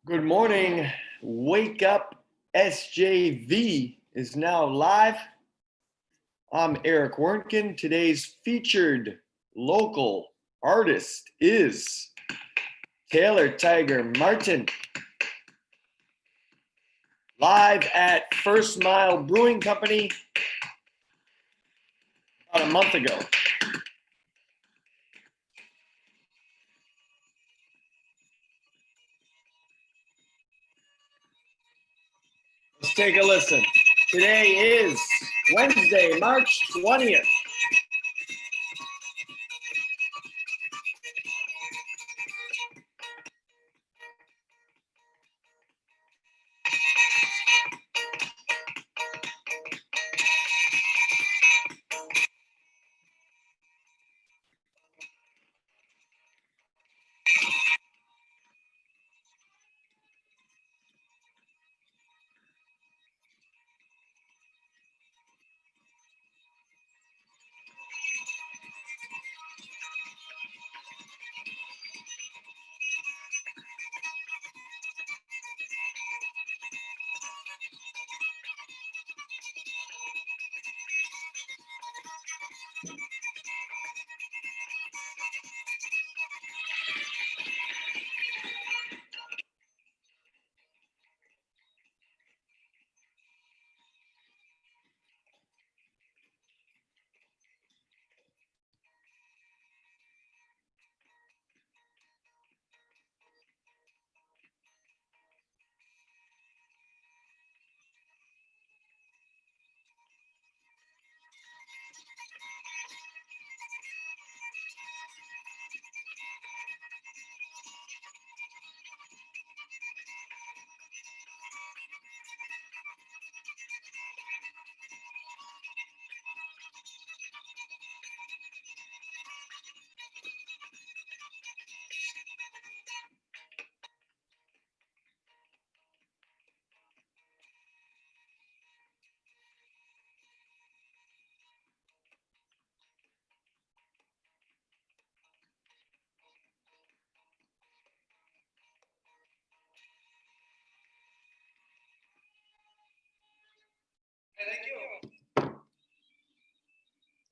Good morning. Wake Up SJV is now live. I'm Eric Wernken. Today's featured local artist is Taylor Tiger Martin, live at First Mile Brewing Company about a month ago. Let's take a listen. Today is Wednesday, March 20th.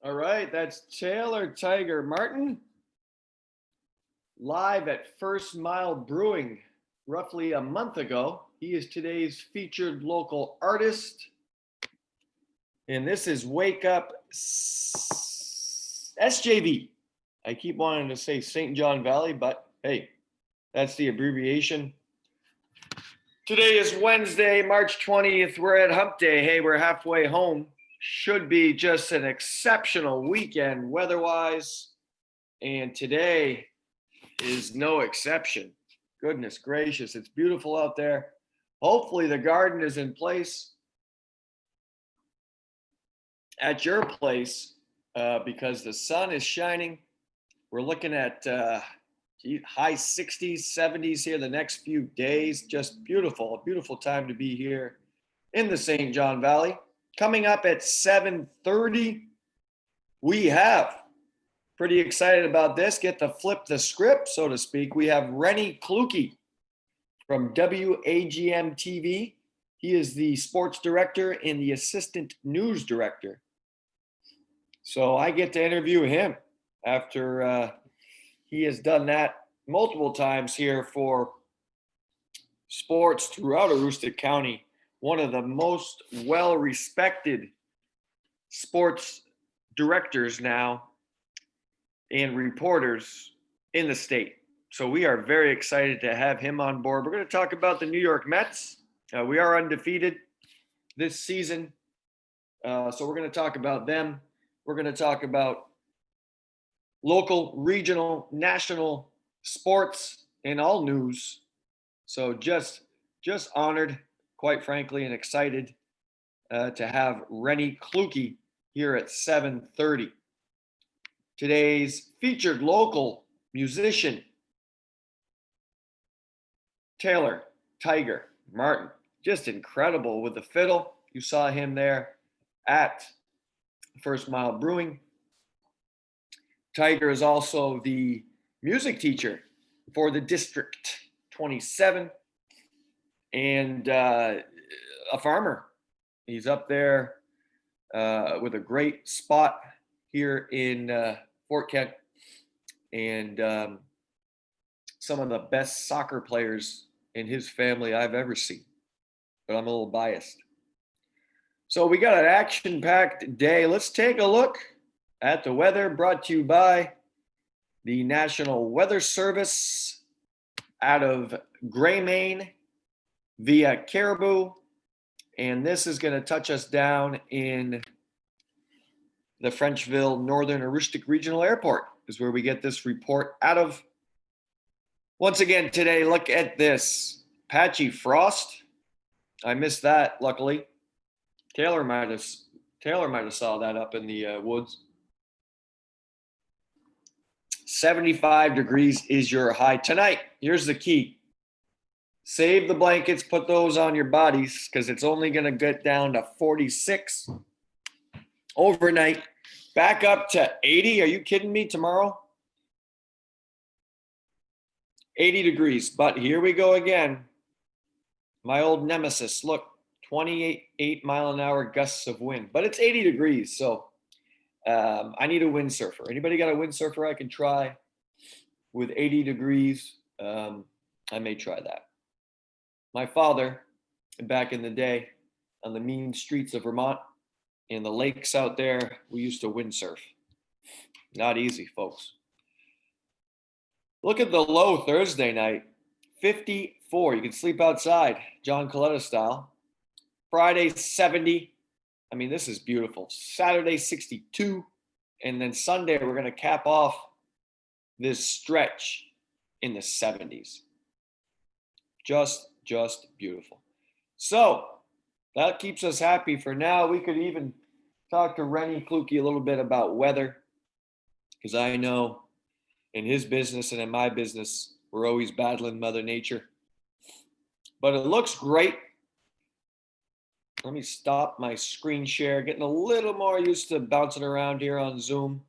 All right, that's Taylor Tiger Martin, live at First Mile Brewing roughly a month ago. He is today's featured local artist. And this is Wake Up SJV. I keep wanting to say St. John Valley, but hey, that's the abbreviation. Today is Wednesday, March 20th. We're at Hump Day. Hey, we're halfway home. Should be just an exceptional weekend weather-wise. And today is no exception. Goodness gracious, it's beautiful out there. Hopefully the garden is in place at your place because the sun is shining. We're looking at high 60s, 70s here the next few days. Just beautiful, a beautiful time to be here in the St. John Valley. Coming up at 7:30, we have, pretty excited about this, get to flip the script, so to speak. We have Rennie Kluge from WAGM TV. He is the sports director and the assistant news director. So I get to interview him after he has done that multiple times here for sports throughout Aroostook County. One of the most well-respected sports directors now and reporters in the state. So we are very excited to have him on board. We're going to talk about the New York Mets. We are undefeated this season. So we're going to talk about them. We're going to talk about local, regional, national sports and all news. So just honored, quite frankly, and excited to have Rennie Kluge here at 7:30. Today's featured local musician, Taylor Tiger Martin. Just incredible with the fiddle. You saw him there at First Mile Brewing. Tiger is also the music teacher for the District 27. and a farmer. He's up there with a great spot here in Fort Kent, and some of the best soccer players in his family I've ever seen. But I'm a little biased. So we got an action-packed day. Let's take a look at the weather, brought to you by the National Weather Service out of Gray, Maine via Caribou. And this is going to touch us down in the Frenchville Northern Aroostook Regional Airport, is where we get this report out of. Once again today, look at this. Patchy frost. I missed that, luckily. Taylor might have saw that up in the woods. 75 degrees is your high tonight. Here's the key. Save the blankets, put those on your bodies, because it's only going to get down to 46 overnight. Back up to 80. Are you kidding me? Tomorrow? 80 degrees. But here we go again. My old nemesis. Look, 28 mile an hour gusts of wind. But it's 80 degrees, so I need a windsurfer. Anybody got a windsurfer I can try with 80 degrees? I may try that. My father, back in the day, on the mean streets of Vermont, in the lakes out there, we used to windsurf. Not easy, folks. Look at the low Thursday night, 54. You can sleep outside, John Coletta style. Friday, 70. I mean, this is beautiful. Saturday, 62. And then Sunday, we're going to cap off this stretch in the 70s. Just beautiful. So that keeps us happy for now. We could even talk to Rennie Kluke a little bit about weather, because I know in his business and in my business, we're always battling Mother Nature. But it looks great. Let me stop my screen share, getting a little more used to bouncing around here on Zoom.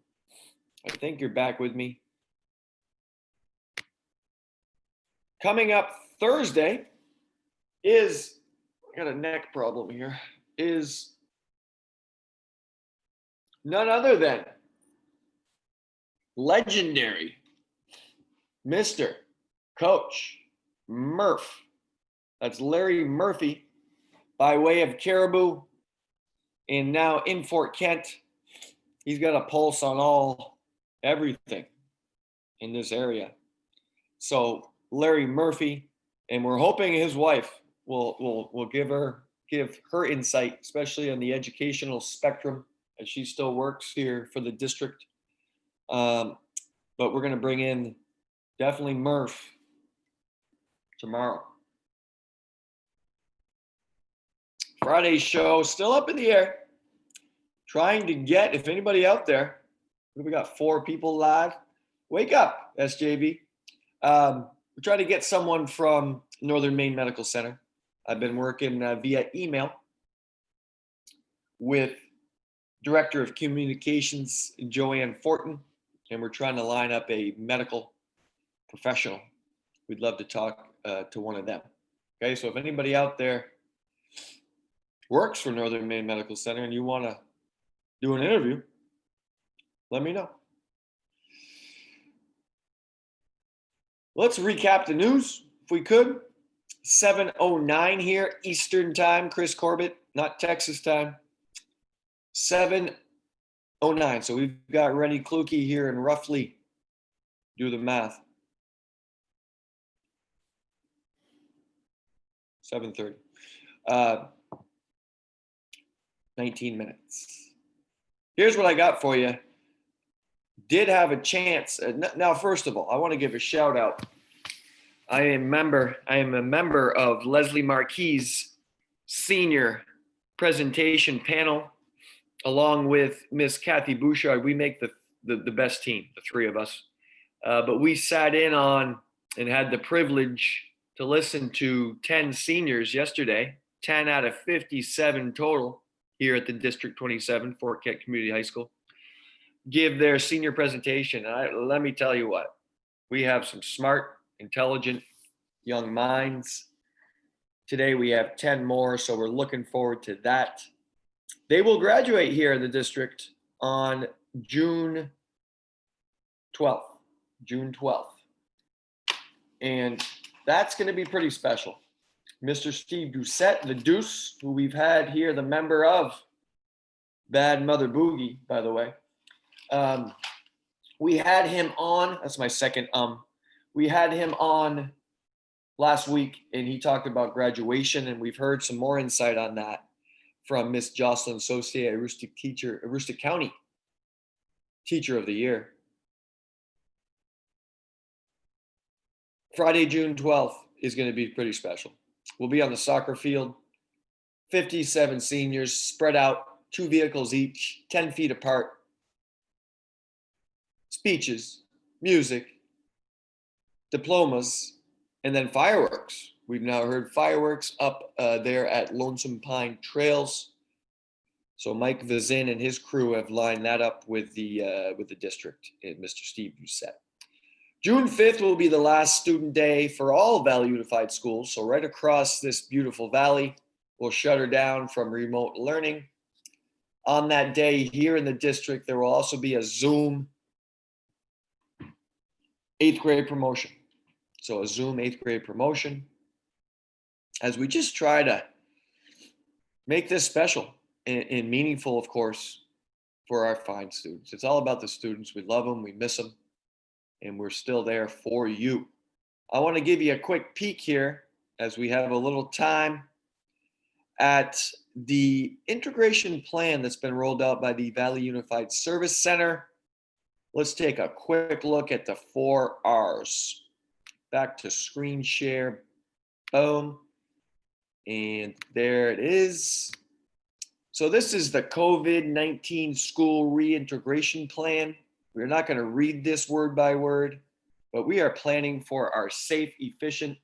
I think you're back with me. Coming up Thursday is, I got a neck problem here, is none other than legendary Mr. Coach Murph. That's Larry Murphy by way of Caribou, and now in Fort Kent. He's got a pulse on everything in this area. So Larry Murphy, and we're hoping his wife will give her insight, especially on the educational spectrum, as she still works here for the district. But we're going to bring in definitely Murph tomorrow. Friday's show still up in the air. Trying to get, if anybody out there, we got 4 people live. Wake up, SJB. We're trying to get someone from Northern Maine Medical Center. I've been working via email with Director of Communications, Joanne Fortin, and we're trying to line up a medical professional. We'd love to talk to one of them. Okay, so if anybody out there works for Northern Maine Medical Center and you want to do an interview, let me know. Let's recap the news, if we could. 7:09 here, Eastern time, Chris Corbett, not Texas time. 7:09. So we've got Rennie Kluke here and roughly, do the math, 7:30. 19 minutes. Here's what I got for you. Did have a chance. Now, first of all, I want to give a shout out. I am a member of Leslie Marquis' senior presentation panel, along with Miss Kathy Bouchard. We make the best team, the 3 of us. But we sat in on and had the privilege to listen to 10 seniors yesterday, 10 out of 57 total here at the District 27 Fort Kent Community High School, give their senior presentation. And let me tell you what, we have some smart, intelligent young minds Today we have 10 more, so we're looking forward to that. They will graduate here in the district on June 12th. June 12th. And that's going to be pretty special. Mr. Steve Doucette, the Deuce, who we've had here, the member of Bad Mother Boogie, by the way. We had him on, that's my second we had him on last week, and he talked about graduation, and we've heard some more insight on that from Miss Jocelyn Saucier, Aroostook County Teacher of the Year. Friday, June 12th is going to be pretty special. We'll be on the soccer field, 57 seniors spread out, 2 vehicles each, 10 feet apart. Speeches, music, diplomas, and then fireworks. We've now heard fireworks up there at Lonesome Pine Trails. So Mike Vizin and his crew have lined that up with the district and Mr. Steve Doucette. June 5th will be the last student day for all Valley Unified Schools. So right across this beautiful valley, we'll shut her down from remote learning. On that day here in the district, there will also be a Zoom 8th grade promotion. So a Zoom 8th grade promotion, as we just try to make this special and meaningful, of course, for our fine students. It's all about the students. We love them, we miss them, and we're still there for you. I want to give you a quick peek here as we have a little time at the integration plan that's been rolled out by the Valley Unified Service Center. Let's take a quick look at the 4 R's. Back to screen share, boom, and there it is. So this is the COVID-19 school reintegration plan. We're not going to read this word by word, but we are planning for our safe, efficient,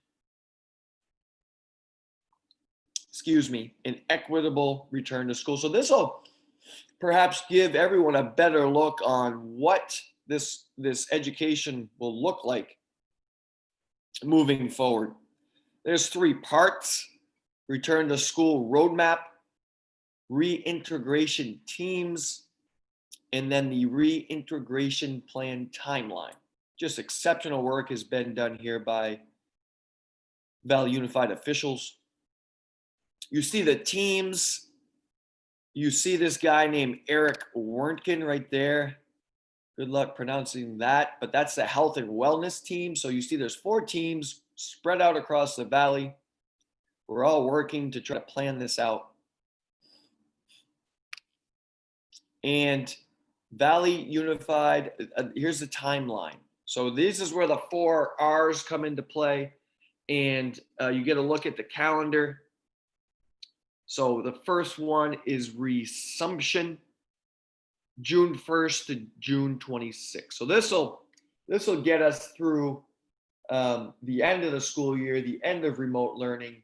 and equitable return to school. So this will perhaps give everyone a better look on what this education will look like moving forward. There's 3 parts: return to school roadmap, reintegration teams, and then the reintegration plan timeline. Just exceptional work has been done here by Valley Unified officials. You see the teams. You see this guy named Eric Wernken right there. Good luck pronouncing that, but that's the health and wellness team. So you see there's 4 teams spread out across the valley. We're all working to try to plan this out. And Valley Unified, here's the timeline. So this is where the 4 R's come into play, and you get a look at the calendar. So the first one is resumption, June 1st to June 26th. So this will get us through the end of the school year, the end of remote learning,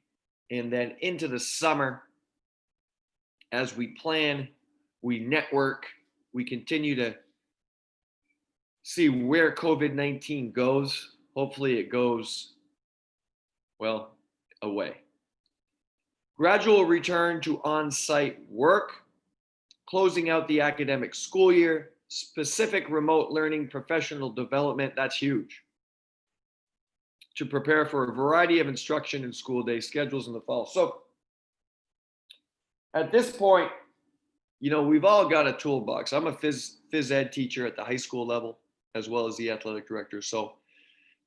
and then into the summer as we plan, we network, we continue to see where COVID-19 goes. Hopefully it goes, well, away. Gradual return to on-site work, closing out the academic school year, specific remote learning, professional development, that's huge, to prepare for a variety of instruction and school day schedules in the fall. So at this point, you know, we've all got a toolbox. I'm a phys ed teacher at the high school level, as well as the athletic director. So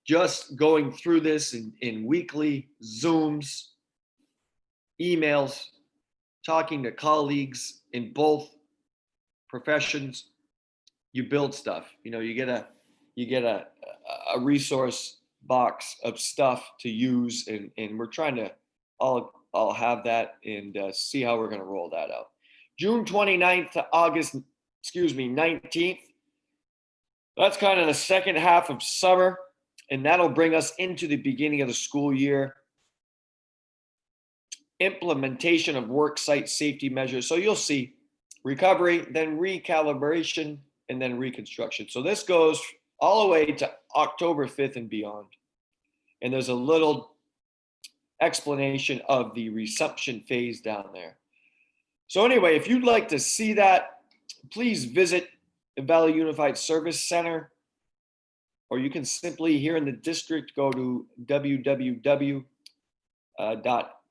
just going through this in weekly Zooms, emails, talking to colleagues in both professions, you build stuff. You know, you get a resource box of stuff to use, and we're trying to all have that and see how we're going to roll that out. June 29th to August, 19th. That's kind of the second half of summer, and that'll bring us into the beginning of the school year. Implementation of work site safety measures. So you'll see recovery, then recalibration, and then reconstruction. So this goes all the way to October 5th and beyond. And there's a little explanation of the resumption phase down there. So anyway, if you'd like to see that, please visit the Valley Unified Service Center, or you can simply here in the district go to www.sad,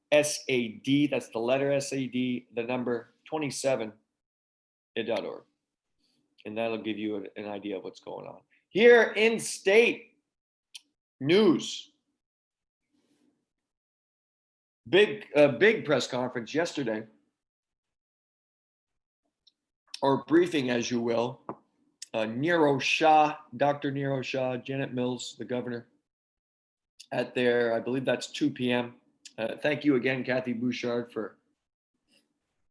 that's the letter SAD, the number 27.org. And that'll give you an idea of what's going on. Here in state news, big press conference yesterday, or briefing as you will. Niro Shah, Dr. Niro Shah, Janet Mills, the governor, at their, I believe that's 2 p.m. Thank you again, Kathy Bouchard, for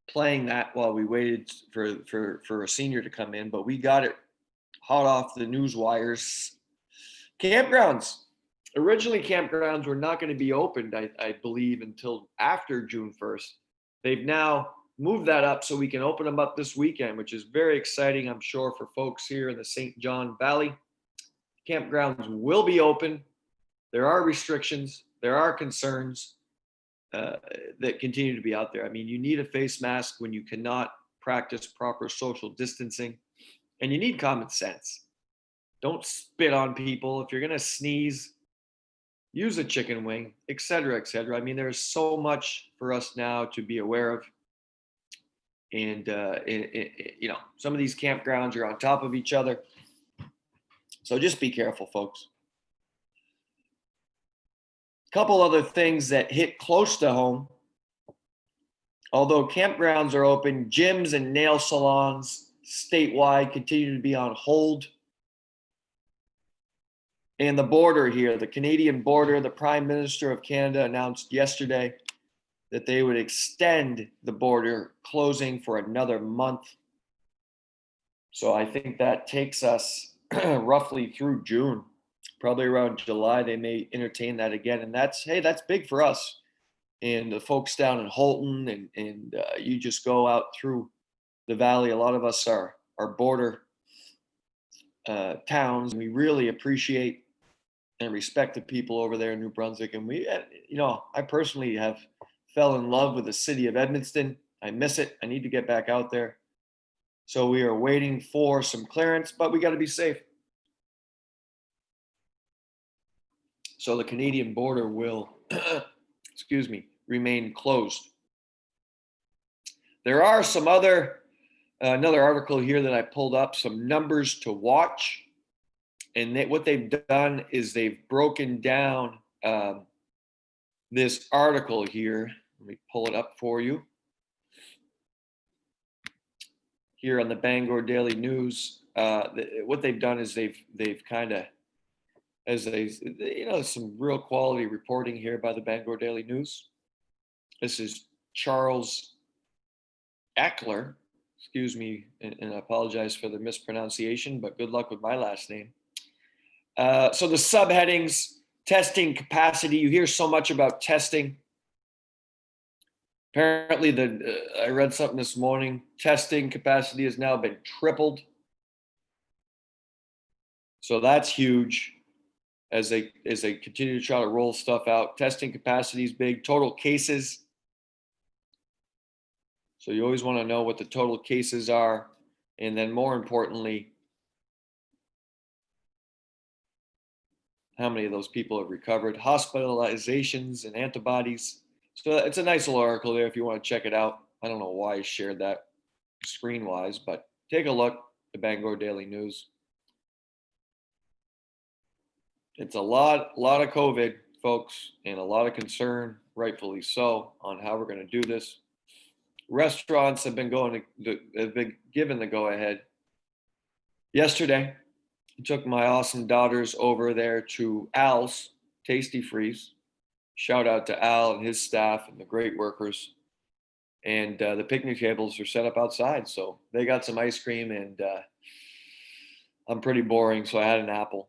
playing that while we waited for a senior to come in, but we got it hot off the news wires. Campgrounds. Originally, campgrounds were not going to be opened, I believe, until after June 1st. They've now moved that up so we can open them up this weekend, which is very exciting, I'm sure, for folks here in the St. John Valley. Campgrounds will be open. There are restrictions. There are concerns that continue to be out there. I mean, you need a face mask when you cannot practice proper social distancing, and you need common sense. Don't spit on people. If you're going to sneeze, use a chicken wing, et cetera, et cetera. I mean, there's so much for us now to be aware of. And, you know, some of these campgrounds are on top of each other. So just be careful, folks. A couple other things that hit close to home. Although campgrounds are open, gyms and nail salons statewide continue to be on hold. And the border here, the Canadian border, the Prime Minister of Canada announced yesterday that they would extend the border closing for another month. So I think that takes us roughly through June. Probably around July, they may entertain that again. And that's big for us. And the folks down in Holton and you just go out through the valley. A lot of us are border towns. We really appreciate and respect the people over there in New Brunswick. And we, you know, I personally have fell in love with the city of Edmundston. I miss it. I need to get back out there. So we are waiting for some clearance, but we got to be safe. So the Canadian border will, excuse me, remain closed. There are some other, another article here that I pulled up, some numbers to watch. And what they've done is they've broken down this article here. Let me pull it up for you. Here on the Bangor Daily News, what they've done is they've kind of, as they, you know, some real quality reporting here by the Bangor Daily News. This is Charles Eckler, excuse me, and I apologize for the mispronunciation, but good luck with my last name. So the subheadings, testing capacity. You hear so much about testing. Apparently, I read something this morning. Testing capacity has now been tripled. So that's huge as they continue to try to roll stuff out. Testing capacity is big. Total cases. So you always want to know what the total cases are, and then more importantly, how many of those people have recovered, hospitalizations and antibodies. So it's a nice little article there if you want to check it out. I don't know why I shared that screen-wise, but take a look, the Bangor Daily News. It's a lot of COVID, folks, and a lot of concern, rightfully so, on how we're going to do this. Restaurants have been given the go-ahead. Yesterday, I took my awesome daughters over there to Al's Tasty Freeze. Shout out to Al and his staff and the great workers. And the picnic tables are set up outside. So they got some ice cream, and I'm pretty boring. So I had an apple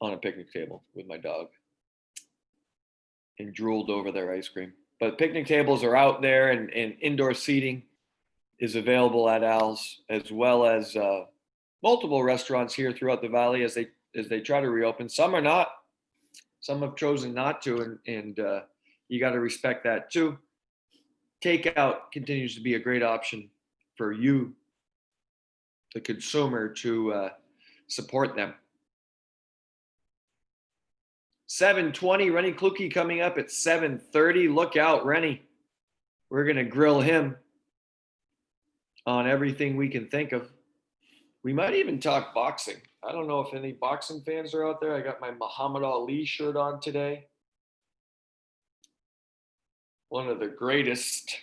on a picnic table with my dog and drooled over their ice cream. But picnic tables are out there, and indoor seating is available at Al's, as well as multiple restaurants here throughout the valley as they try to reopen. Some are not. Some have chosen not to, and You got to respect that too. Takeout continues to be a great option for you, the consumer, to support them. 7:20, Rennie Kluge coming up at 7:30. Look out, Rennie. We're going to grill him on everything we can think of. We might even talk boxing. I don't know if any boxing fans are out there. I got my Muhammad Ali shirt on today. One of the greatest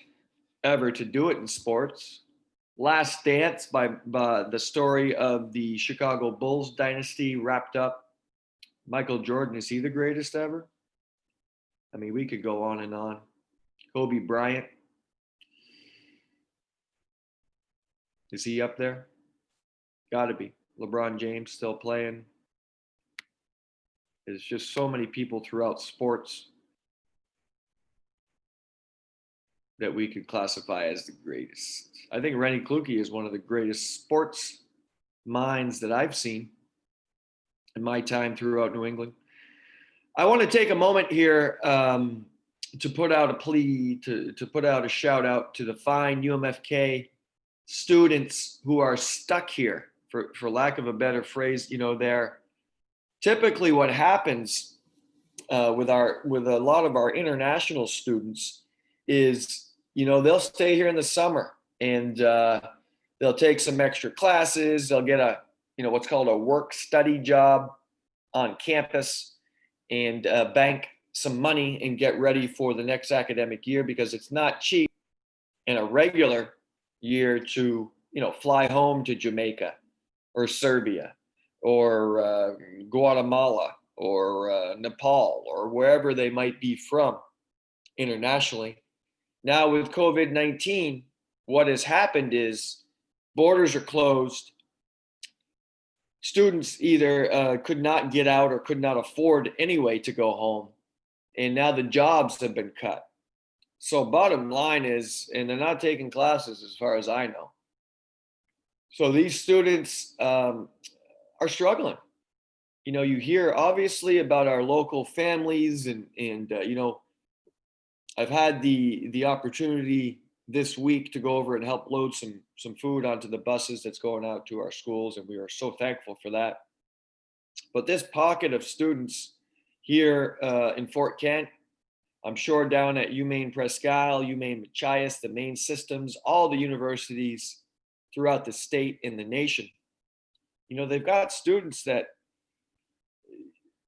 ever to do it in sports. Last Dance by the story of the Chicago Bulls dynasty wrapped up. Michael Jordan, is he the greatest ever? I mean, we could go on and on. Kobe Bryant. Is he up there? Got to be. LeBron James still playing. There's just so many people throughout sports that we could classify as the greatest. I think Rennie Kluge is one of the greatest sports minds that I've seen in my time throughout New England. I want to take a moment here to put out a plea, to put out a shout out to the fine UMFK students who are stuck here, for lack of a better phrase. You know, they're typically what happens with a lot of our international students is, you know, they'll stay here in the summer and they'll take some extra classes. They'll get a, you know, what's called a work study job on campus and bank some money and get ready for the next academic year, because it's not cheap in a regular year to, you know, fly home to Jamaica or Serbia or Guatemala or Nepal or wherever they might be from internationally. Now with COVID-19, what has happened is borders are closed. Students either could not get out or could not afford anyway to go home. And now the jobs have been cut. So bottom line is, and they're not taking classes as far as I know. So these students are struggling. You know, you hear obviously about our local families and you know, I've had the opportunity this week to go over and help load some food onto the buses that's going out to our schools, and we are so thankful for that. But this pocket of students here in Fort Kent, I'm sure down at UMaine Presque Isle, UMaine Machias, the main systems, all the universities throughout the state and the nation, you know, they've got students that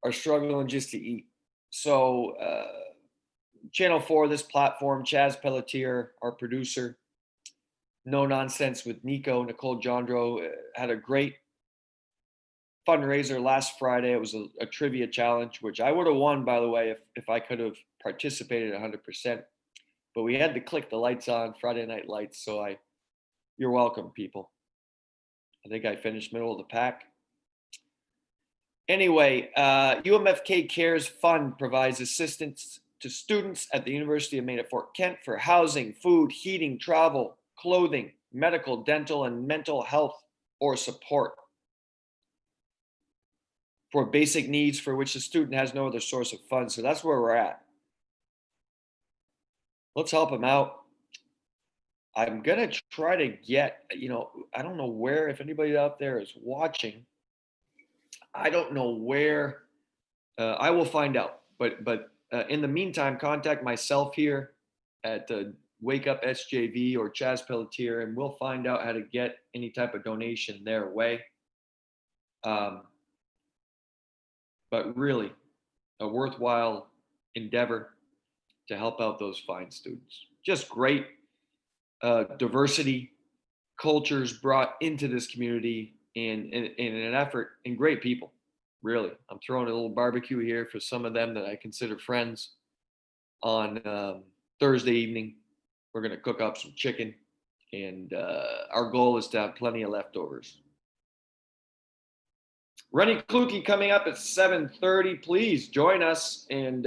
are struggling just to eat. So Channel 4, this platform, Chaz Pelletier, our producer, No Nonsense with Nico, Nicole Jondro, had a great fundraiser last Friday. It was a trivia challenge, which I would have won, by the way, if I could have participated 100%. But we had to click the lights on, Friday Night Lights. So you're welcome, people. I think I finished middle of the pack. Anyway, UMFK Cares Fund provides assistance to students at the University of Maine at Fort Kent for housing, food, heating, travel, clothing, medical, dental, and mental health or support for basic needs for which the student has no other source of funds. So that's where we're at. Let's help them out. I'm going to try to get, you know, I don't know where, if anybody out there is watching, I don't know where, I will find out. But in the meantime, contact myself here at Wake Up SJV or Chaz Pelletier, and we'll find out how to get any type of donation their way. But really, a worthwhile endeavor to help out those fine students. Just great diversity, cultures brought into this community in an effort, and great people, really. I'm throwing a little barbecue here for some of them that I consider friends on Thursday evening. We're going to cook up some chicken, and our goal is to have plenty of leftovers. Rennie Kluge coming up at 7:30. Please join us, and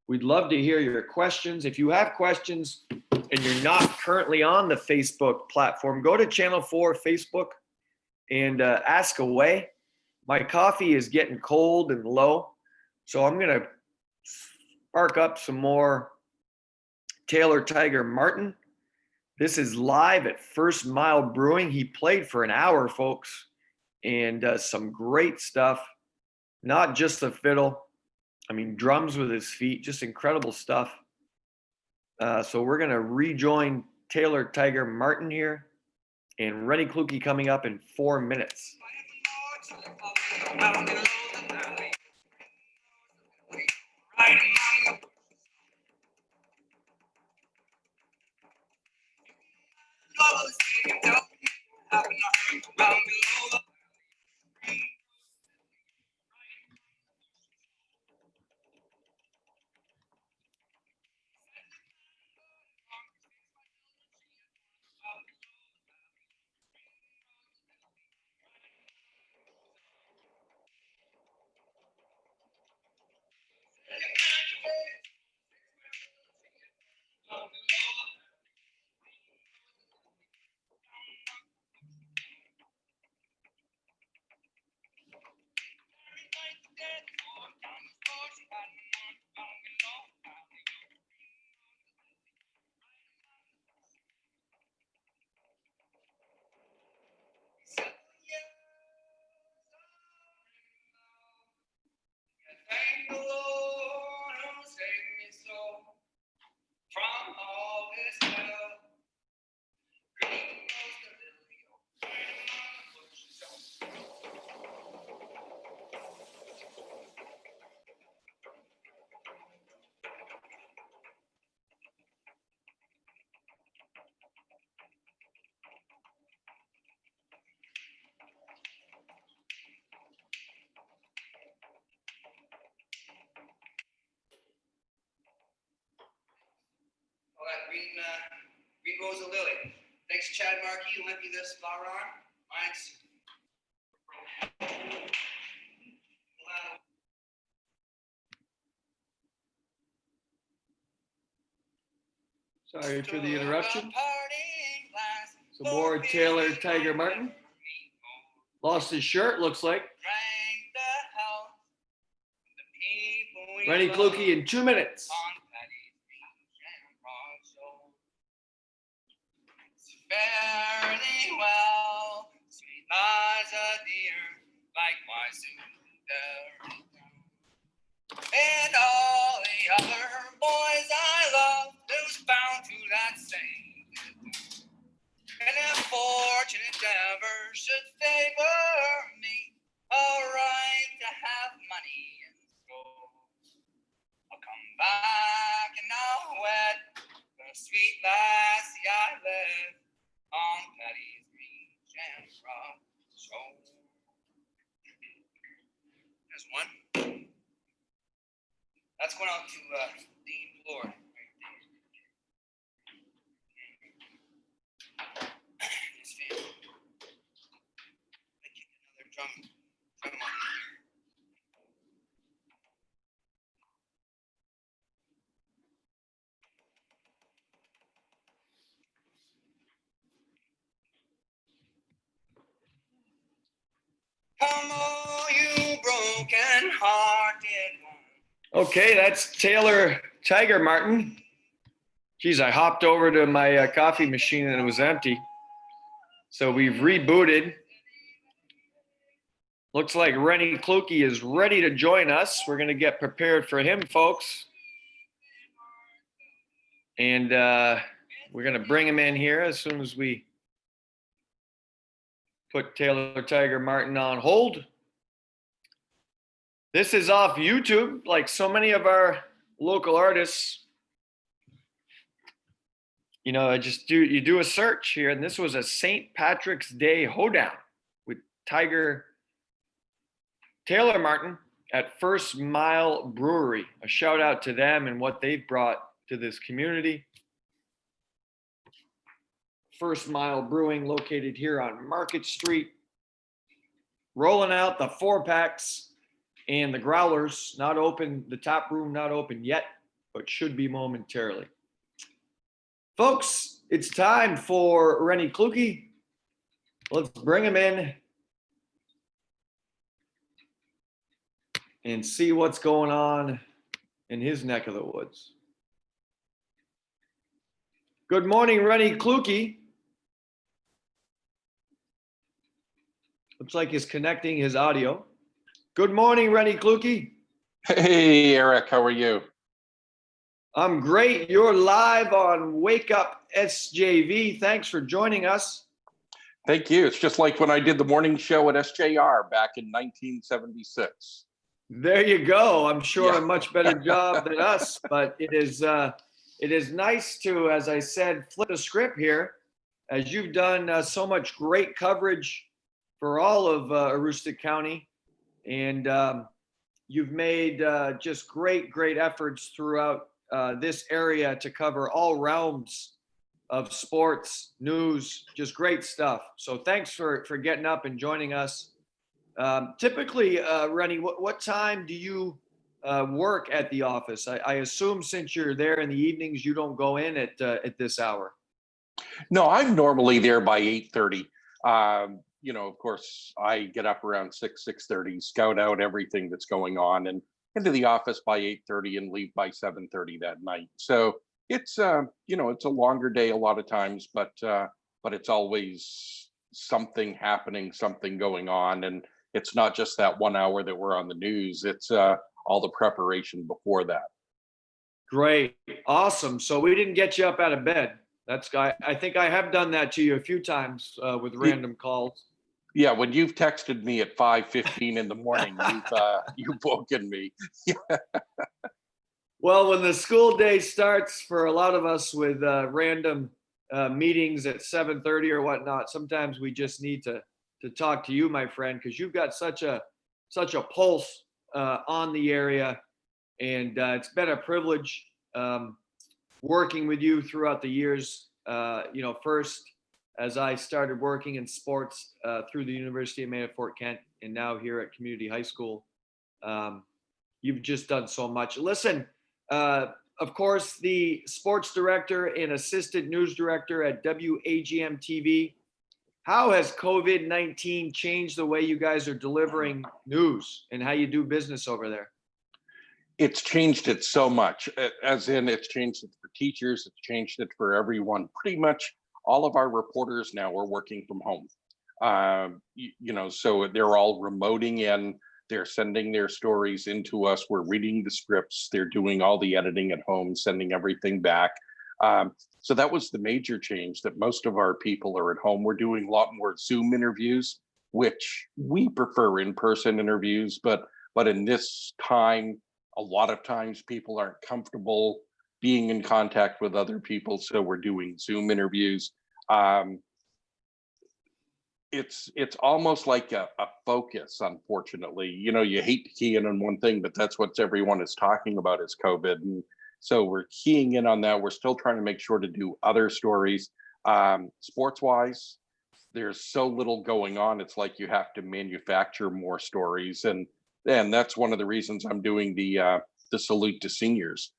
we'd love to hear your questions. If you have questions and you're not currently on the Facebook platform, go to Channel 4 Facebook and ask away. My coffee is getting cold and low, so I'm going to spark up some more Taylor Tiger Martin. This is live at First Mile Brewing. He played for an hour, folks, and some great stuff. Not just the fiddle. I mean, drums with his feet, just incredible stuff. So we're going to rejoin Taylor Tiger Martin here, and Rennie Kluge coming up in 4 minutes. Thank the Lord who saved me so from all this hell. Green goes the lily, hiding among the bushes. All that green goes the lily. Thanks, Chad Markey, who lent me this flower arm. Mine's Sorry for the interruption. Some more Taylor Tiger Martin. Lost his shirt, looks like. Rennie Kluge in 2 minutes. Fare thee well, sweet Liza dear, likewise soon there. And all the other boys I love, who's bound to that same. And if fortune ever should favor me, a right to have money in store, I'll come back and I'll wed the sweet lassie I led on Patty's green shamrock shore. There's one. That's going out to Dean Floyd. His family. They kicked another drum on. Come all you broken-hearted one. Okay, that's Taylor Tiger Martin. Geez, I hopped over to my coffee machine and it was empty. So we've rebooted. Looks like Rennie Kluge is ready to join us. We're going to get prepared for him, folks. And we're going to bring him in here as soon as we put Taylor Tiger Martin on hold. This is off YouTube, like so many of our local artists. You know, you do a search here, and this was a St. Patrick's Day hoedown with Taylor Martin at First Mile Brewery. A shout out to them and what they've brought to this community. First Mile Brewing, located here on Market Street. Rolling out the 4-packs and the growlers, not open, the tap room not open yet, but should be momentarily. Folks, it's time for Rennie Kluge. Let's bring him in and see what's going on in his neck of the woods. Good morning, Rennie Kluge. Looks like he's connecting his audio. Good morning, Rennie Kluge. Hey, Eric, how are you? I'm great. You're live on Wake Up SJV. Thanks for joining us. Thank you. It's just like when I did the morning show at SJR back in 1976. There you go. I'm sure Yeah. a much better job than us, but it is nice to, as I said, flip the script here, as you've done so much great coverage for all of Aroostook County, and you've made just great efforts throughout this area to cover all realms of sports, news, just great stuff. So thanks for getting up and joining us. Typically, Rennie, what time do you work at the office? I assume since you're there in the evenings, you don't go in at this hour. No, I'm normally there by 8:30. Of course, I get up around 6:30, scout out everything that's going on, and into the office by 8:30 and leave by 7:30 that night. So it's it's a longer day a lot of times, but it's always something happening, something going on, and it's not just that 1 hour that we're on the news. It's all the preparation before that. Great, awesome. So we didn't get you up out of bed. I think I have done that to you a few times with random calls. Yeah, when you've texted me at 5:15 in the morning, you've woken me. Well, when the school day starts for a lot of us with random meetings at 7:30 or whatnot, sometimes we just need to talk to you, my friend, because you've got such a pulse on the area, and it's been a privilege working with you throughout the years. First as I started working in sports through the University of Maine at Fort Kent, and now here at Community High School. You've just done so much. Listen, of course, the sports director and assistant news director at WAGM TV. How has COVID-19 changed the way you guys are delivering news and how you do business over there? It's changed it so much, as in it's changed it for teachers, it's changed it for everyone. Pretty much all of our reporters now are working from home. So they're all remoting in, they're sending their stories into us, we're reading the scripts, they're doing all the editing at home, sending everything back. So that was the major change, that most of our people are at home. We're doing a lot more Zoom interviews, which we prefer in-person interviews, but in this time, a lot of times people aren't comfortable being in contact with other people, so we're doing Zoom interviews. It's almost like a focus, unfortunately. You hate to key in on one thing, but that's what everyone is talking about is COVID. And so we're keying in on that. We're still trying to make sure to do other stories. Sports wise, there's so little going on. It's like you have to manufacture more stories. And that's one of the reasons I'm doing the salute to seniors,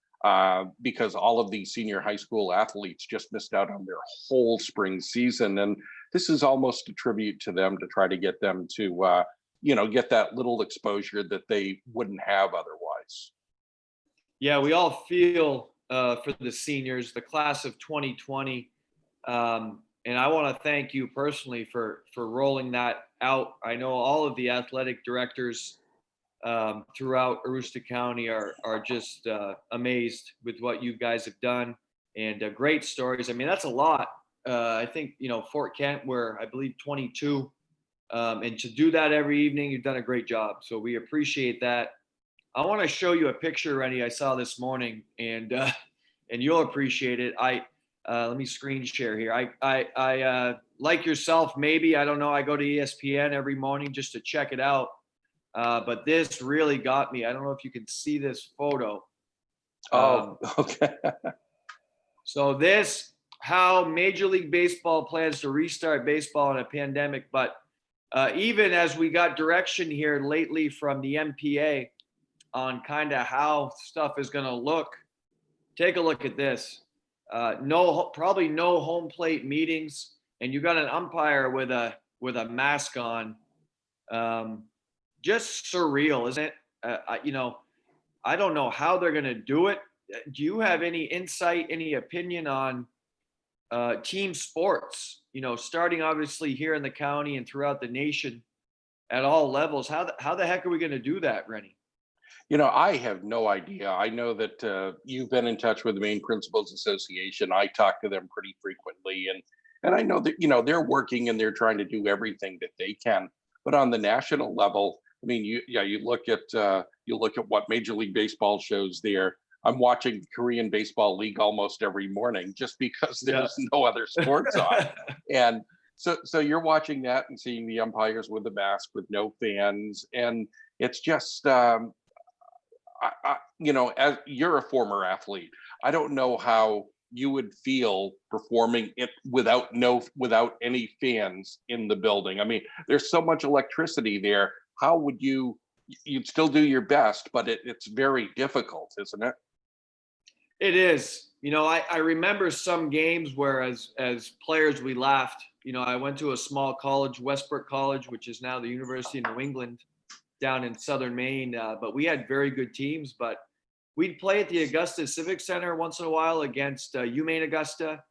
because all of these senior high school athletes just missed out on their whole spring season. And this is almost a tribute to them, to try to get them to, get that little exposure that they wouldn't have otherwise. Yeah, we all feel for the seniors, the class of 2020. And I want to thank you personally for rolling that out. I know all of the athletic directors throughout Aroostook County are just amazed with what you guys have done, and great stories. I mean, that's a lot. I think, Fort Kent, where I believe 22, and to do that every evening, you've done a great job. So we appreciate that. I want to show you a picture, Rennie, I saw this morning, and you'll appreciate it. Let me screen share here. I like yourself, maybe, I don't know, I go to ESPN every morning just to check it out. But this really got me. I don't know if you can see this photo. Okay. So how Major League Baseball plans to restart baseball in a pandemic. But even as we got direction here lately from the MPA on kind of how stuff is going to look, take a look at this. Probably no home plate meetings, and you got an umpire with a mask on. Just surreal, isn't it? I don't know how they're going to do it. Do you have any insight, any opinion on team sports? Starting obviously here in the county and throughout the nation at all levels. How the heck are we going to do that, Rennie? I have no idea. I know that you've been in touch with the Maine Principals Association. I talk to them pretty frequently, and I know that they're working and they're trying to do everything that they can. But on the national level, I mean, you look at what Major League Baseball shows there. I'm watching the Korean Baseball League almost every morning just because Yeah. there's no other sports on, and so you're watching that and seeing the umpires with the mask with no fans, and it's just as you're a former athlete, I don't know how you would feel performing it without any fans in the building. I mean, there's so much electricity there. How would you'd still do your best, but it's very difficult, isn't it? It is. I remember some games where as players we laughed. I went to a small college, Westbrook College, which is now the University of New England down in southern Maine. But we had very good teams. But we'd play at the Augusta Civic Center once in a while against UMaine Augusta.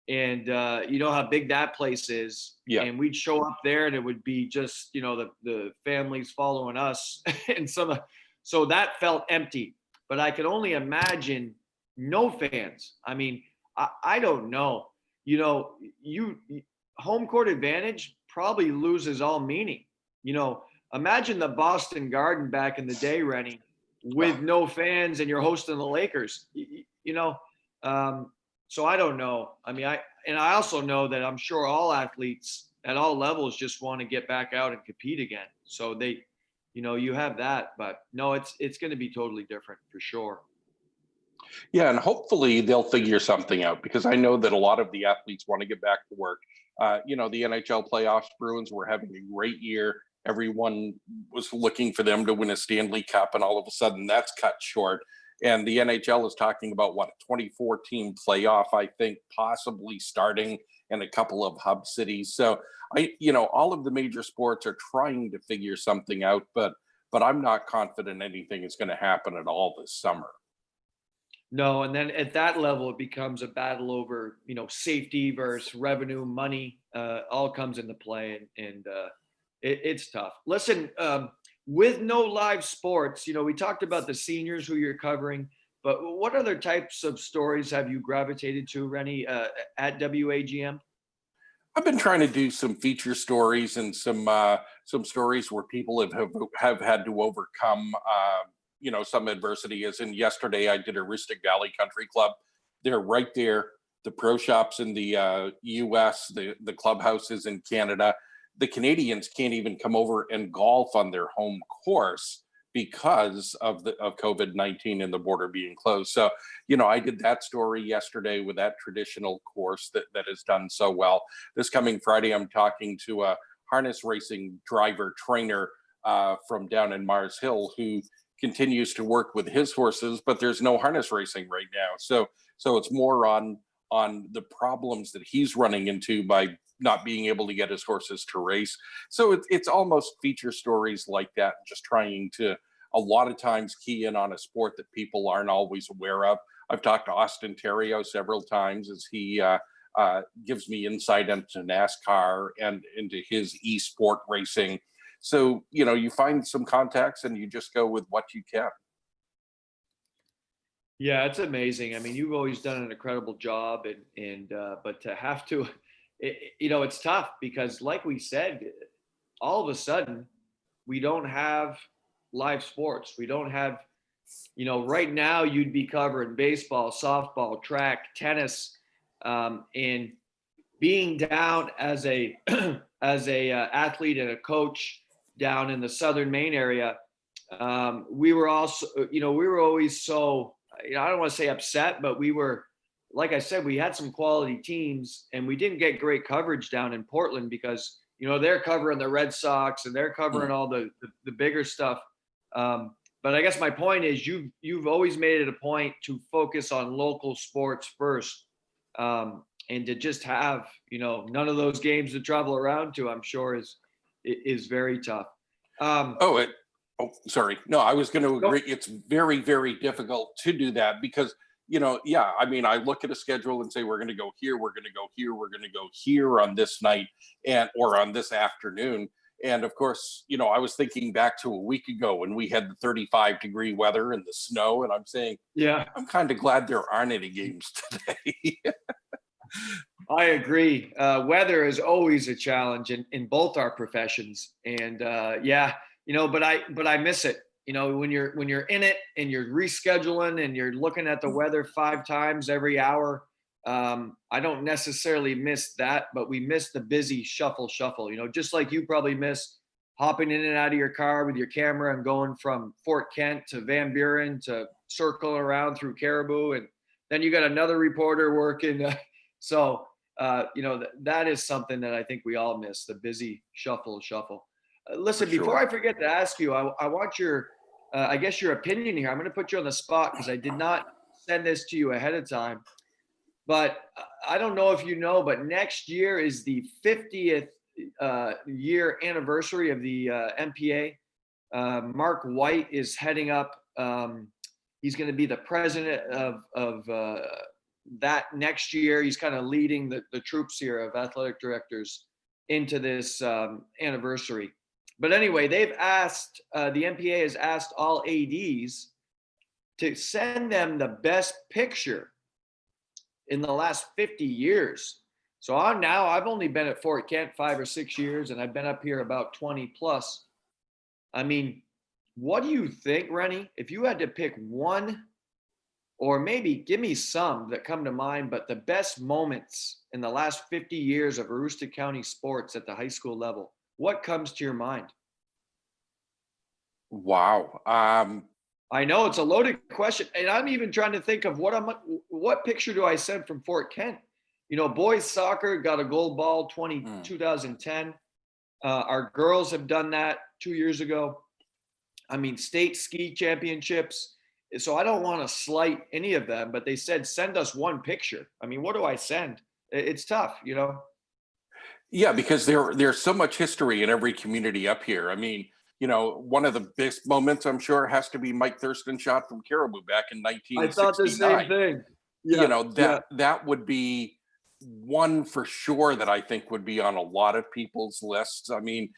And you know how big that place is. Yeah. And we'd show up there and it would be just, the families following us. And so that felt empty. But I could only imagine no fans. I mean, I don't know. You home court advantage probably loses all meaning. Imagine the Boston Garden back in the day, Rennie, with no fans and you're hosting the Lakers. So I don't know. I mean, I also know that I'm sure all athletes at all levels just want to get back out and compete again. So you have that, but no, it's going to be totally different for sure. Yeah, and hopefully they'll figure something out because I know that a lot of the athletes want to get back to work. The NHL playoffs, Bruins were having a great year. Everyone was looking for them to win a Stanley Cup, and all of a sudden that's cut short. And the NHL is talking about a 24 team playoff, I think, possibly starting in a couple of hub cities. So all of the major sports are trying to figure something out, but I'm not confident anything is going to happen at all this summer. No, and then at that level, it becomes a battle over, safety versus revenue, money, all comes into play, and it's tough. Listen, with no live sports, we talked about the seniors who you're covering, but what other types of stories have you gravitated to, Rennie, at WAGM? I've been trying to do some feature stories and some stories where people have had to overcome some adversity. As in yesterday, I did Aroostook Valley Country Club. They're right there. The pro shops in the U.S., the clubhouses in Canada. The Canadians can't even come over and golf on their home course because of COVID-19 and the border being closed. So, I did that story yesterday with that traditional course that has done so well. This coming Friday, I'm talking to a harness racing driver trainer from down in Mars Hill who continues to work with his horses, but there's no harness racing right now. So it's more on the problems that he's running into by not being able to get his horses to race. So it's almost feature stories like that, just trying to a lot of times key in on a sport that people aren't always aware of. I've talked to Austin Terrio several times as he gives me insight into NASCAR and into his e-sport racing. So, you find some contacts and you just go with what you can. Yeah, it's amazing. I mean, you've always done an incredible job, but to have to, it's tough because, like we said, all of a sudden, we don't have live sports. We don't have, right now you'd be covering baseball, softball, track, tennis, and being down as a athlete and a coach down in the southern Maine area. We were also, we were always so, I don't want to say upset, but we were, like I said, we had some quality teams and we didn't get great coverage down in Portland because, they're covering the Red Sox and they're covering all the bigger stuff. But I guess my point is you've always made it a point to focus on local sports first. And to just have, none of those games to travel around to, I'm sure is very tough. Oh, sorry. No, I was going to Nope. agree. It's very, very difficult to do that because, yeah, I mean, I look at a schedule and say, we're going to go here, we're going to go here, we're going to go here on this night or on this afternoon. And of course, I was thinking back to a week ago when we had the 35-degree weather and the snow. And I'm saying, Yeah, I'm kind of glad there aren't any games today. I agree. Weather is always a challenge in both our professions, and yeah, but I miss it. When you're in it and you're rescheduling and you're looking at the weather 5 times every hour. I don't necessarily miss that, but we miss the busy shuffle. Just like you probably miss hopping in and out of your car with your camera and going from Fort Kent to Van Buren to circling around through Caribou, and then you got another reporter working. So that is something that I think we all miss, the busy shuffle. For Listen, before sure. I forget to ask you, I want I guess your opinion here. I'm going to put you on the spot because I did not send this to you ahead of time. But I don't know if you know, but next year is the 50th year anniversary of the MPA. Mark White is heading up. He's going to be the president of that next year. He's kind of leading the troops here of athletic directors into this anniversary. But anyway, they've asked, the MPA has asked all ADs to send them the best picture in the last 50 years. So I've only been at Fort Kent 5 or 6 years, and I've been up here about 20 plus. I mean, what do you think, Rennie? If you had to pick one, or maybe give me some that come to mind, but the best moments in the last 50 years of Aroostook County sports at the high school level, what comes to your mind? Wow. I know it's a loaded question, and I'm even trying to think of what picture do I send from Fort Kent? Boys soccer got a gold ball hmm. 2010. Our girls have done that 2 years ago. I mean, state ski championships. So I don't want to slight any of them, but they said send us one picture. I mean, what do I send? It's tough. Yeah, because there's so much history in every community up here. I mean, one of the best moments I'm sure has to be Mike Thurston shot from Caribou back in I thought the same 1969. thing. Yeah, yeah. That would be one for sure that I think would be on a lot of people's lists. I mean,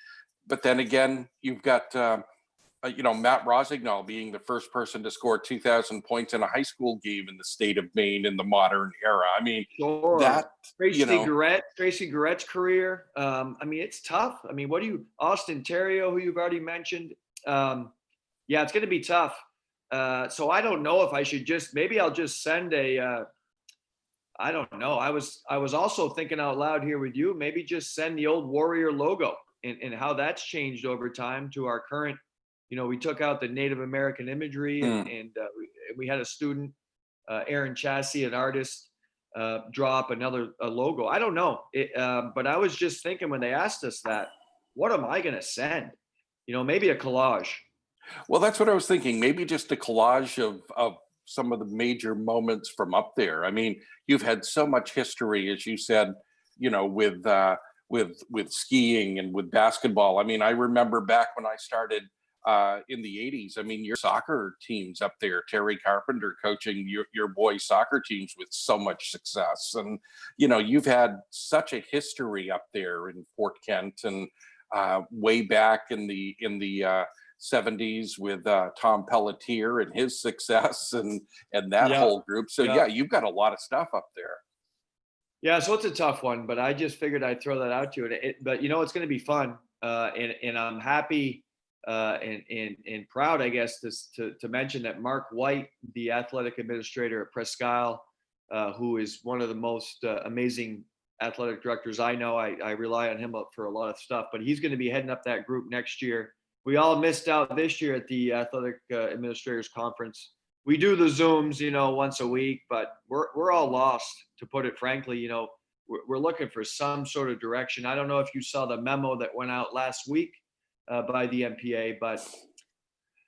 but then again, you've got Matt Rosignol being the first person to score 2,000 points in a high school game in the state of Maine in the modern era. I mean, Sure. that you Tracy know, Garrett, Tracy Garrett's career. I mean, it's tough. I mean, Austin Terrio, who you've already mentioned. Yeah, it's going to be tough. So I don't know if I should maybe I'll just send I don't know. I was also thinking out loud here with you, maybe just send the old Warrior logo and how that's changed over time to our current. We took out the Native American imagery mm, and we had a student, Aaron Chassie, an artist, drop another logo. I don't know, but I was just thinking when they asked us that, what am I going to send? Maybe a collage. well, that's what I was thinking. Maybe just a collage of some of the major moments from up there. I mean, you've had so much history, as you said, with skiing and with basketball. I mean, I remember back when I started in the 80s. I mean, your soccer teams up there, Terry Carpenter coaching your boys' soccer teams with so much success. And, you've had such a history up there in Fort Kent and way back in the 70s with Tom Pelletier and his success and that Yeah, whole group. So yeah. yeah, you've got a lot of stuff up there. Yeah, so it's a tough one, but I just figured I'd throw that out to you. But it's going to be fun, and I'm happy and proud, I guess, to mention that Mark White, the athletic administrator at Presque Isle, who is one of the most amazing athletic directors I know. I rely on him for a lot of stuff, but he's going to be heading up that group next year. We all missed out this year at the athletic administrators conference. We do the Zooms, once a week, but we're all lost, to put it frankly. We're looking for some sort of direction. I don't know if you saw the memo that went out last week by the MPA, but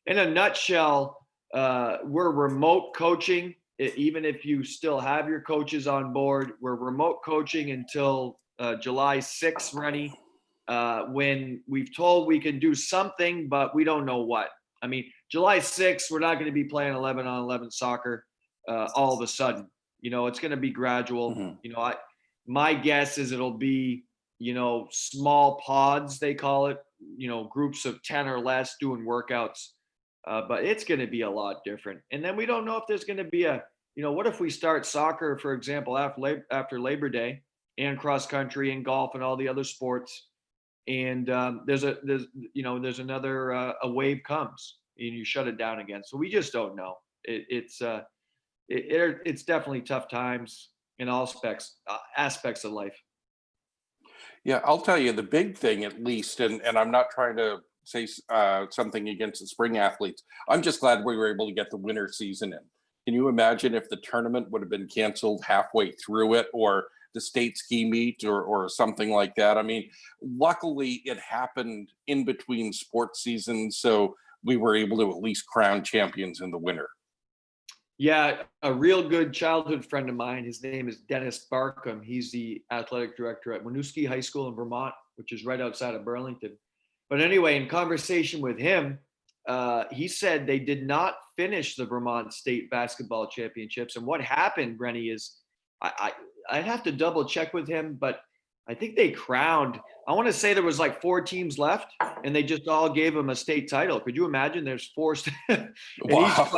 in a nutshell, we're remote coaching. Even if you still have your coaches on board, we're remote coaching until July 6th, Rennie, when we've told we can do something, but we don't know what. I mean, July 6th, we're not going to be playing 11 on 11 soccer all of a sudden. It's going to be gradual. Mhm. My guess is it'll be, small pods, they call it, groups of 10 or less doing workouts. But it's going to be a lot different. And then we don't know if there's going to be what if we start soccer, for example, after Labor Day, and cross country and golf and all the other sports. And there's another a wave comes and you shut it down again. So we just don't know. It's definitely tough times in all aspects of life. Yeah, I'll tell you the big thing, at least, and I'm not trying to say something against the spring athletes. I'm just glad we were able to get the winter season in. Can you imagine if the tournament would have been canceled halfway through it, or the state ski meet, or something like that? I mean, luckily it happened in between sports seasons, so we were able to at least crown champions in the winter. Yeah, a real good childhood friend of mine. His name is Dennis Barkham. He's the athletic director at Winooski High School in Vermont, which is right outside of Burlington. But anyway, in conversation with him, he said they did not finish the Vermont State Basketball Championships. And what happened, Rennie, is I'd have to double check with him, but I think they crowned. I want to say there was like 4 teams left, and they just all gave him a state title. Could you imagine? There's 4. Wow.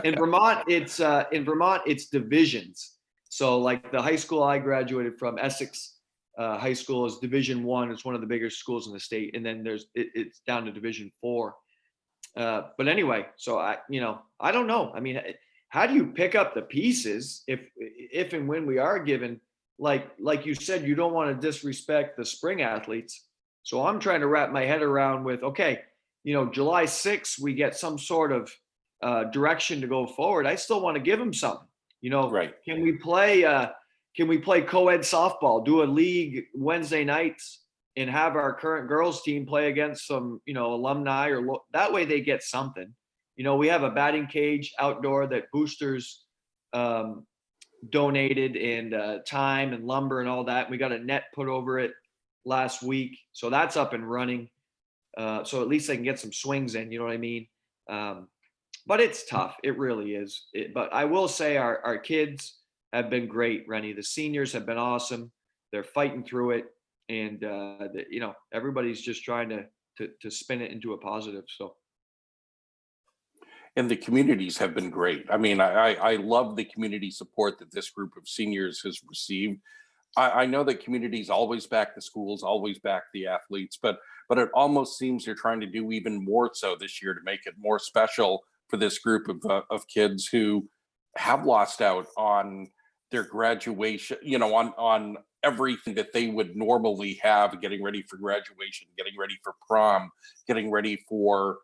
In Vermont, it's divisions. So like the high school I graduated from, Essex High School, is Division 1. It's one of the bigger schools in the state, and then it's down to Division 4. But anyway, so I don't know. I mean, how do you pick up the pieces if and when we are given, like you said, you don't want to disrespect the spring athletes. So I'm trying to wrap my head around with, okay, July 6th, we get some sort of direction to go forward. I still want to give them something. Right. Can we play co-ed softball, do a league Wednesday nights, and have our current girls team play against some, alumni, or that way they get something. We have a batting cage outdoor that boosters donated, and time and lumber and all that. We got a net put over it last week. So that's up and running. So at least they can get some swings in, you know what I mean? But it's tough. It really is. But I will say our kids have been great, Rennie. The seniors have been awesome. They're fighting through it. And, everybody's just trying to spin it into a positive. So. And the communities have been great. I mean, I love the community support that this group of seniors has received. I know that communities always back the schools, always back the athletes, but it almost seems they're trying to do even more so this year to make it more special for this group of kids who have lost out on their graduation, on everything that they would normally have, getting ready for graduation, getting ready for prom, getting ready for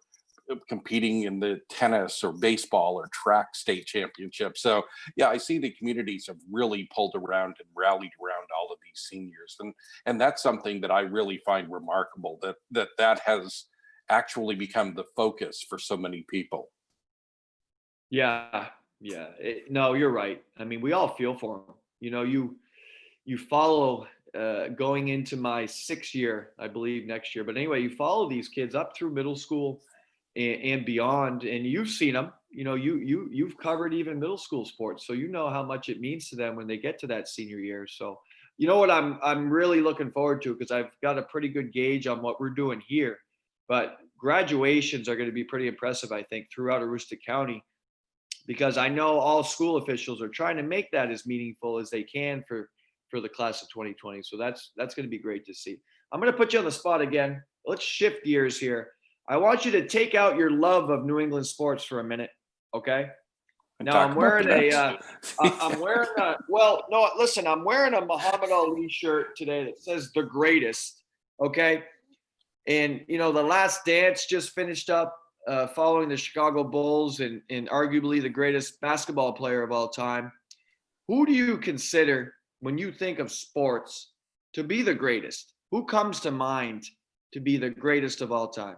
competing in the tennis or baseball or track state championship. So yeah, I see the communities have really pulled around and rallied around all of these seniors. And that's something that I really find remarkable, that has actually become the focus for so many people. Yeah. No, you're right. I mean, we all feel for them. You follow going into my 6th year, I believe next year. But anyway, you follow these kids up through middle school and beyond, and you've seen them. You've covered even middle school sports, so you know how much it means to them when they get to that senior year. So, what I'm really looking forward to, because I've got a pretty good gauge on what we're doing here. But graduations are going to be pretty impressive, I think, throughout Aroostook County, because I know all school officials are trying to make that as meaningful as they can for the class of 2020. So that's going to be great to see. I'm going to put you on the spot again. Let's shift gears here. I want you to take out your love of New England sports for a minute, okay? Now I'm wearing I'm wearing a Muhammad Ali shirt today that says "The Greatest," okay? And The Last Dance just finished up, following the Chicago Bulls and arguably the greatest basketball player of all time. Who do you consider, when you think of sports, to be the greatest? Who comes to mind to be the greatest of all time?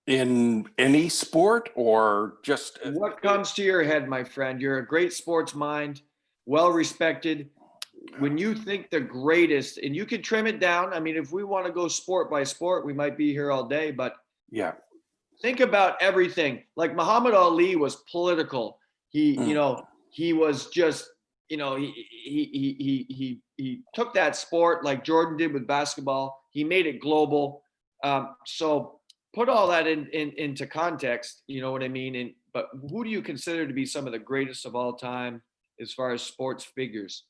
In any sport, or just What comes to your head, my friend? You're a great sports mind, well respected. When you think the greatest, and you can trim it down. I mean, if we want to go sport by sport, we might be here all day, but yeah, think about everything. Like Muhammad Ali was political. Mm. He was just, he took that sport like Jordan did with basketball. He made it global. So put all that into context. You know what I mean? But who do you consider to be some of the greatest of all time as far as sports figures?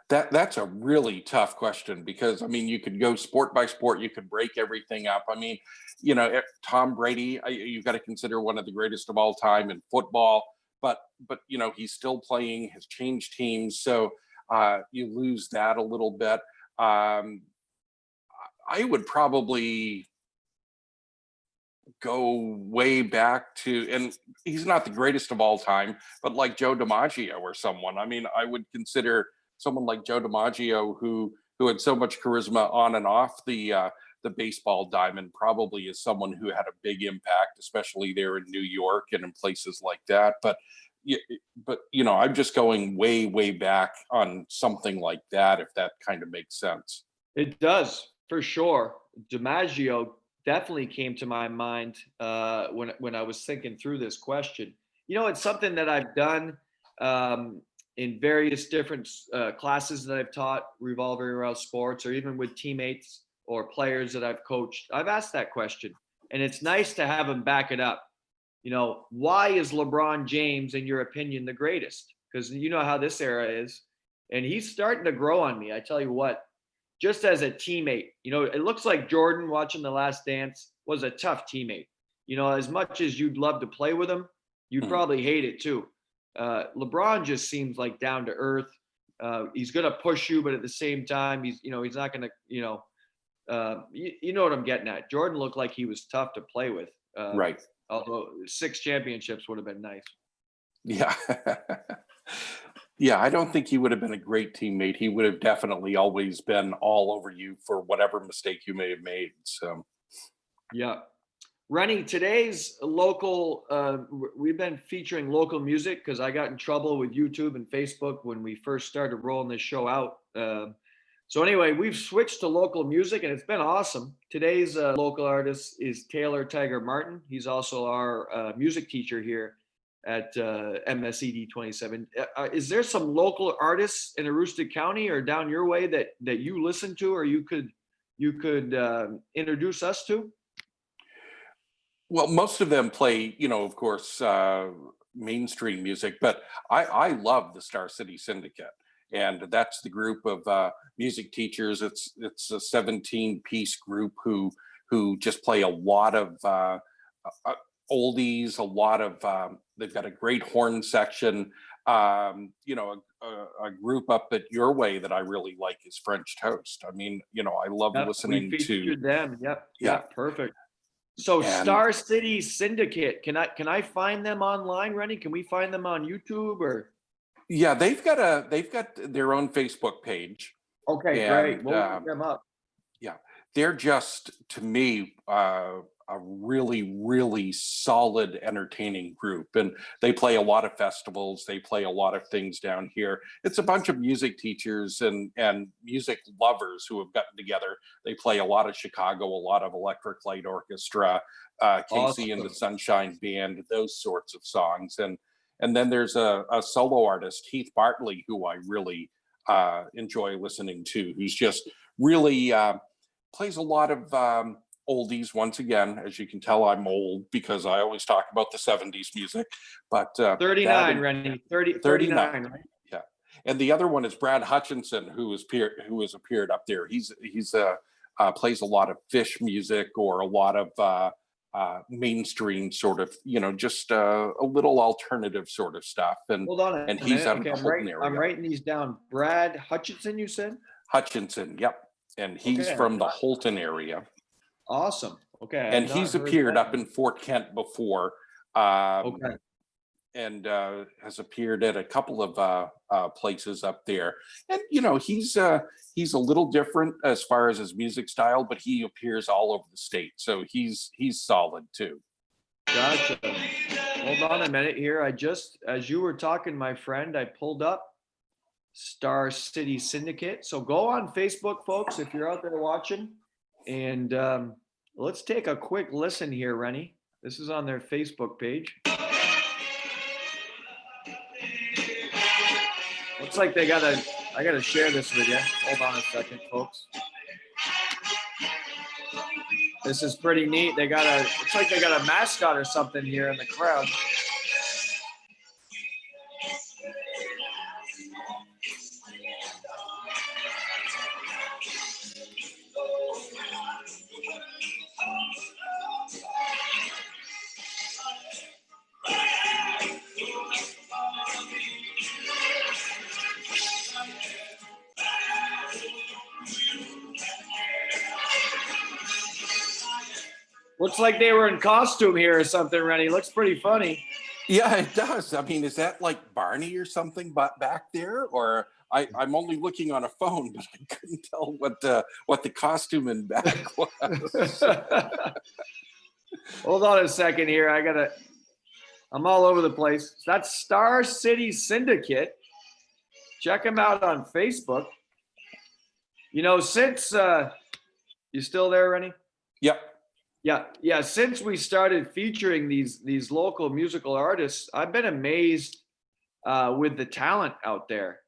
That's a really tough question because I mean you could go sport by sport, you could break everything up. I mean, Tom Brady, you've got to consider one of the greatest of all time in football, but he's still playing, has changed teams, so you lose that a little bit. Um, I would probably go way back to, and he's not the greatest of all time, but like Joe DiMaggio or someone. I mean, I would consider someone like Joe DiMaggio who had so much charisma on and off the baseball diamond, probably is someone who had a big impact, especially there in New York and in places like that. But I'm just going way, way back on something like that, if that kind of makes sense. It does, for sure. DiMaggio definitely came to my mind when I was thinking through this question. It's something that I've done in various different classes that I've taught revolving around sports, or even with teammates or players that I've coached. I've asked that question, and it's nice to have them back it up. Why is LeBron James, in your opinion, the greatest? Because you know how this era is, and he's starting to grow on me. I tell you what, just as a teammate, it looks like Jordan watching The Last Dance was a tough teammate. As much as you'd love to play with him, you'd Hmm. probably hate it too. LeBron just seems like down to earth. He's gonna push you, but at the same time, he's not gonna, you know what I'm getting at. Jordan looked like he was tough to play with. Right. Although 6 championships would have been nice. Yeah. Yeah, I don't think he would have been a great teammate. He would have definitely always been all over you for whatever mistake you may have made. So, Yeah. Rennie, today's local, we've been featuring local music because I got in trouble with YouTube and Facebook when we first started rolling this show out. So anyway, we've switched to local music and it's been awesome. Today's local artist is Taylor Tiger Martin. He's also our music teacher here at MSED 27. Is there some local artists in Aroostook County or down your way that you listen to, or you could introduce us to? well, most of them play, of course, mainstream music, but I love the Star City Syndicate. And that's the group of music teachers. It's a 17-piece group who just play a lot of uh, oldies, a lot of they've got a great horn section. A group up at your way that I really like is French Toast. I mean, I love Yep, we listening to, featured them. Yep, yeah. yep, perfect. So And Star City Syndicate, can I find them online, Rennie? Can we find them on YouTube or? yeah, they've got their own Facebook page, Okay, great. and We'll look them up. yeah, they're just, to me, a really, really solid, entertaining group. And they play a lot of festivals. They play a lot of things down here. It's a bunch of music teachers and music lovers who have gotten together. They play a lot of Chicago, a lot of Electric Light Orchestra, Casey and the Awesome. Sunshine Band, those sorts of songs. And then there's a solo artist, Heath Bartley, who I really enjoy listening to, who's just really plays a lot of oldies. Once again, as you can tell, I'm old because I always talk about the 70s music, but that 39, and Rennie. 30, 39. 39, right? Yeah. And the other one is Brad Hutchinson, who has appeared up there. He's plays a lot of Fish music, or a lot of mainstream sort of, just a little alternative sort of stuff. And Hold on and a he's minute. out of Okay, the Holton I'm area. writing these down. Brad Hutchinson, you said? Hutchinson, yep. And he's Okay, from the Holton area. awesome. Okay, I And have not he's heard appeared that up one. in Fort Kent before, um, Okay. and has appeared at a couple of places up there. And he's a little different as far as his music style, but he appears all over the state, so he's solid too. Gotcha. Hold on a minute here. As you were talking, my friend, I pulled up Star City Syndicate. So go on Facebook, folks, if you're out there watching, And let's take a quick listen here, Rennie. This is on their Facebook page. Looks like I gotta share this with you. Hold on a second, folks. This is pretty neat. Looks like they got a mascot or something here in the crowd. Looks like they were in costume here or something, Rennie. Looks pretty funny. Yeah, it does. I mean, is that like Barney or something back there? Or I'm only looking on a phone, but I couldn't tell what the costume in back was. Hold on a second here. I'm all over the place. That's Star City Syndicate. Check them out on Facebook. You know, since you still there, Rennie? Yep. Yeah. Since we started featuring these local musical artists, I've been amazed with the talent out there.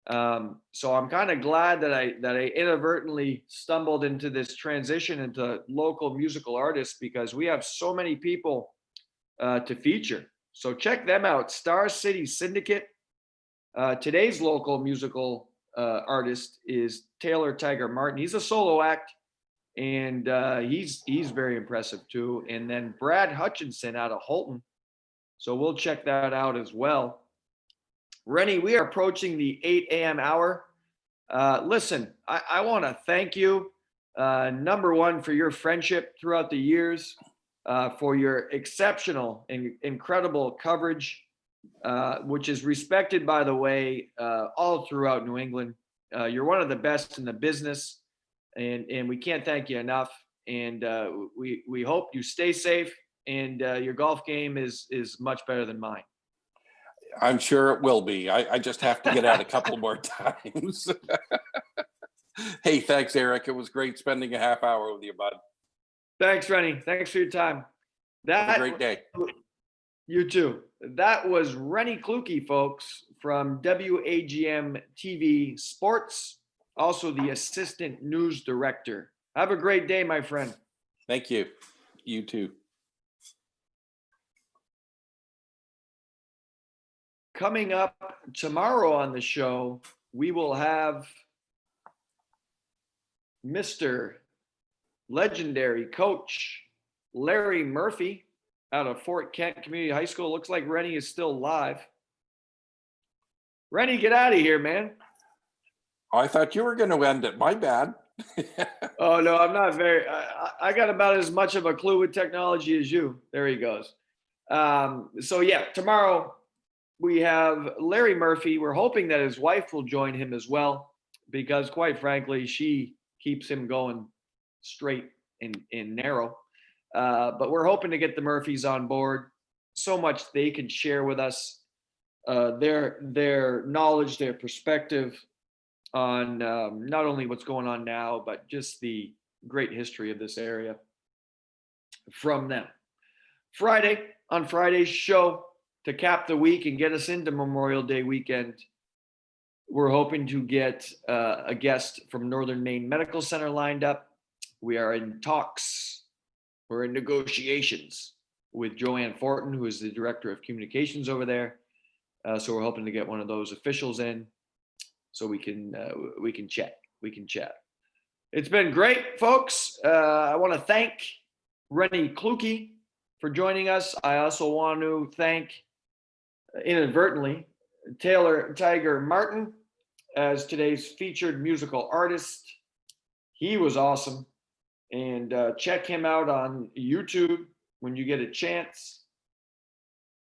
So I'm kind of glad that I inadvertently stumbled into this transition into local musical artists, because we have so many people to feature. So check them out, Star City Syndicate. Today's local musical artist is Taylor Tiger Martin. He's a solo act. And he's very impressive too. And then Brad Hutchinson out of Holton. So we'll check that out as well. Rennie, we are approaching the 8 a.m. hour. Listen, I want to thank you, number one, for your friendship throughout the years, for your exceptional and incredible coverage, which is respected, by the way, all throughout New England. You're one of the best in the business. And we can't thank you enough. And we hope you stay safe, and your golf game is much better than mine. I'm sure it will be. I just have to get out a couple more times. Hey, thanks, Eric. It was great spending a half hour with you, bud. Thanks, Rennie. Thanks for your time. Have a great day. You too. That was Rennie Kluge, folks, from WAGM TV Sports. Also the assistant news director. Have a great day, my friend. Thank you. You too. Coming up tomorrow on the show, we will have Mr. Legendary Coach Larry Murphy out of Fort Kent Community High School. Looks like Rennie is still live. Rennie, get out of here, man. I thought you were going to end it. My bad. Oh, no, I'm not very, I got about as much of a clue with technology as you. There he goes. So yeah, tomorrow we have Larry Murphy. We're hoping that his wife will join him as well, because quite frankly, she keeps him going straight and narrow. But we're hoping to get the Murphys on board. So much they can share with us, their knowledge, their perspective on not only what's going on now, but just the great history of this area from them. On Friday's show, to cap the week and get us into Memorial Day weekend, we're hoping to get a guest from Northern Maine Medical Center lined up. We are in talks. We're in negotiations with Joanne Fortin, who is the director of communications over there. So we're hoping to get one of those officials in, so we can chat. It's been great, folks. I want to thank Rennie Kluge for joining us. I also want to thank, inadvertently, Taylor Tiger Martin as today's featured musical artist. He was awesome. And check him out on YouTube when you get a chance.